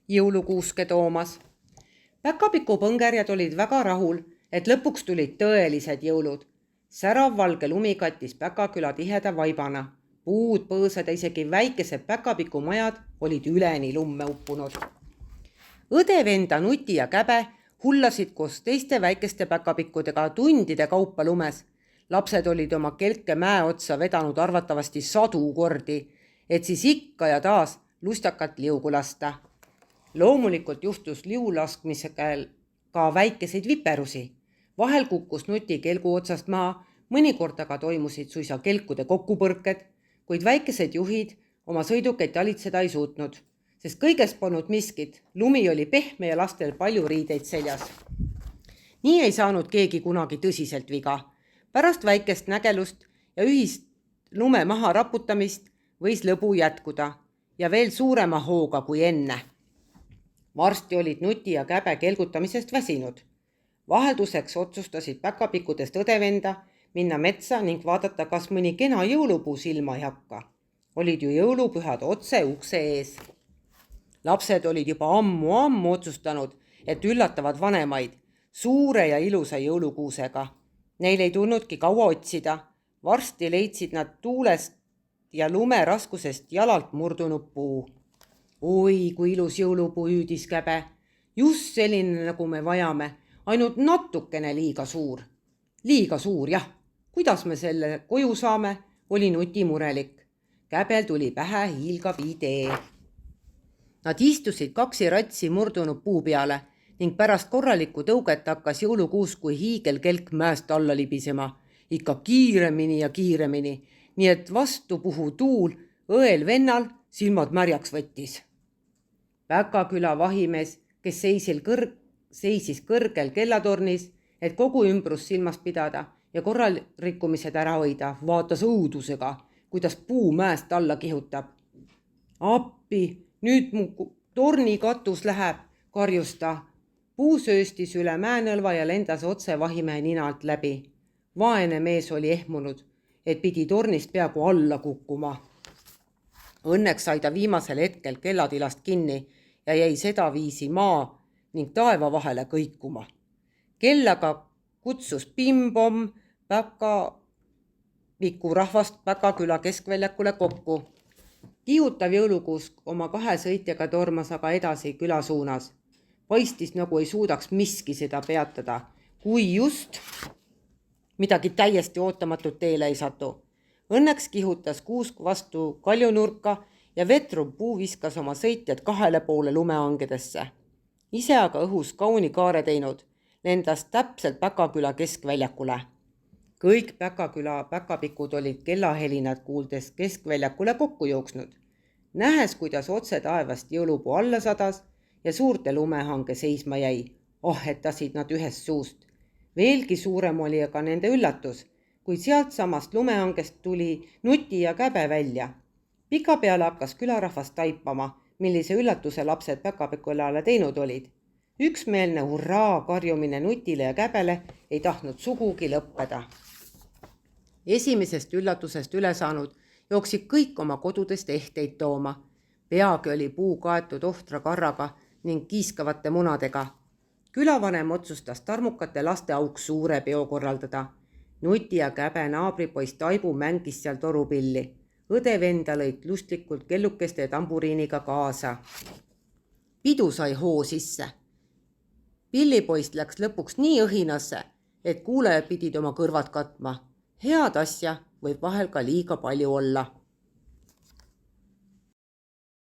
jõulukuuske toomas. Päkapiku põngerjad olid väga rahul, et lõpuks tulid tõelised jõulud. Särav valge lumi kattis Päkaküla tiheda vaibana. Puud, põõsad ja isegi väikesed Päkapiku majad olid üleni lumme uppunud. Õde-venda Nuti ja Käbe hullasid koos teiste väikeste päkapikkudega tundide kaupa lumes. Lapsed olid oma kelke mäe otsa vedanud arvatavasti 100 kordi, et siis ikka ja taas lustakat liugu lasta. Loomulikult juhtus liu laskmisel ka väikeseid viperusi. Vahel kukkus Nuti kelgu otsast maha, mõnikord aga toimusid suisa kelkude kokkupõrked, kuid väikesed juhid oma sõidukeid talitseda ei suutnud, sest kõigest polnud miskit. Lumi oli pehme ja lastel palju riideid seljas. Nii ei saanud keegi kunagi tõsiselt viga. Pärast väikest nägelust ja ühist lume maha raputamist võis lõbu jätkuda ja veel suurema hooga kui enne. Varsti olid Nuti ja Käbe kelgutamisest väsinud. Vahelduseks otsustasid päkapikkudest õdevenda minna metsa ning vaadata, kas mõni kena jõulupuu silma ei hakka. Olid ju jõulupühad otse ukse ees. Lapsed olid juba ammu otsustanud, et üllatavad vanemaid suure ja ilusa jõulukuusega. Neil ei tulnudki kaua otsida. Varsti leidsid nad tuulest ja lume raskusest jalalt murdunud puu. Oi, kui ilus jõulupuu, hüüdis Käbe. Just selline, nagu me vajame, ainult natukene liiga suur. Liiga suur, jah. Kuidas me selle koju saame, oli Nuti murelik. Käbel tuli pähe hiilgav idee. Nad istusid kaksi ratsi murdunud puu peale ning pärast korralikku tõuget hakkas jõulukuus kui hiigelkelk mäest alla libisema. Ikka kiiremini ja kiiremini, nii et vastupuhu tuul õel vennal silmad märjaks võttis. Päkaküla vahimees, kes seisis kõrgel kellatornis, et kogu ümbrus silmas pidada ja korrarikkumised ära hoida, vaatas õudusega, kuidas puu mäest alla kihutab. Appi, nüüd mu torni katus läheb, karjus ta. Puu sööstis üle mäenõlva ja lendas otse vahimehe ninalt läbi. Vaene mees oli ehmunud, et pidi tornist peaaegu alla kukkuma. Õnneks sai ta viimasel hetkel kellatilast kinni ja jäi sedaviisi maa ning taeva vahele kõikuma. Kellaga kutsus Pimbom Päkapiku rahvast Päkaküla keskväljakule kokku. Kihutav jõulukuusk oma 2 sõitjaga tormas aga edasi küla suunas. Paistis, nagu ei suudaks miski seda peatada, kui just midagi täiesti ootamatut teele ei satu. Õnneks kihutas kuusk vastu kaljunurka ja vetruv puu viskas oma sõitjad 2 poole lumeangedesse. Ise aga õhus kauni kaare teinud, lendas täpselt Päkaküla keskväljakule. Kõik Päkaküla päkapikud olid kellahelinad kuuldes keskväljakule kokku jooksnud. Nähes, kuidas otse taevast jõulupuu alla sadas ja suurte lumehange seisma jäi, ahetasid nad ühest suust. Veelgi suurem oli aga nende üllatus, kuid sealt samast lumehangest tuli Nuti ja Käbe välja. Pikapeale hakkas külarahvast taipama, millise üllatuse lapsed Päkapikule teinud olid. Üksmeelne hurraa karjumine Nutile ja Käbele ei tahtnud sugugi lõppeda. Esimesest üllatusest üle saanud jooksid kõik oma kodudest ehteid tooma. Peagi oli puu kaetud ohtra karraga ning kiiskavate munadega. Külavanem otsustas tarmukate laste auks suure peo korraldada. Nuti ja Käbe naabripoiss Taibu mängis seal torupilli. Õde-venda lõid lustlikult kellukeste tamburiiniga kaasa. Pidu sai hoo sisse. Pillipoist läks lõpuks nii õhinasse, et kuulajad pidid oma kõrvad katma. Head asja võib vahel ka liiga palju olla.